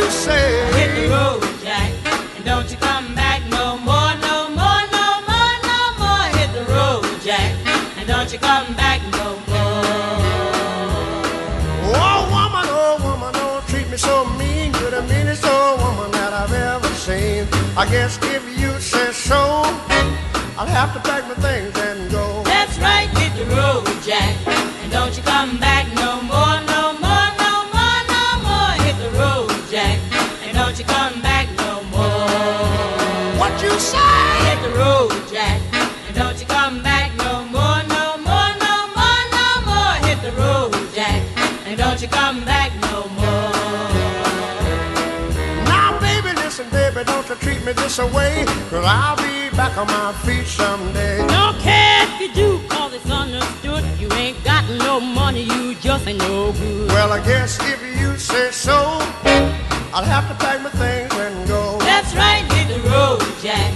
say, hit the road, Jack, and don't you come back no more, no more, no more, no more. Hit the road, Jack, and don't you come back no more. oh woman, don't treat me so mean. You're the meanest old woman that I've ever seen. I guess if you say so, I'll have to pack my things and go. That's right, hit the road, Jack, and don't you come back no more, no more, no more, no more. Hit the road, Jack, and don't you come back no more. What you say? Hit the road, Jack, and don't you come back no more, no more, no more, no more. Hit the road, Jack, and don't you come back no more. Now, baby, listen, baby, don't you treat me this way, 'cause I'll be back on my feet someday. Don't care if you do, 'cause it's understood. You ain't got no money, you just ain't no good. Well, I guess if you say so, I'll have to pack my things and go. That's right, hit the road, Jack,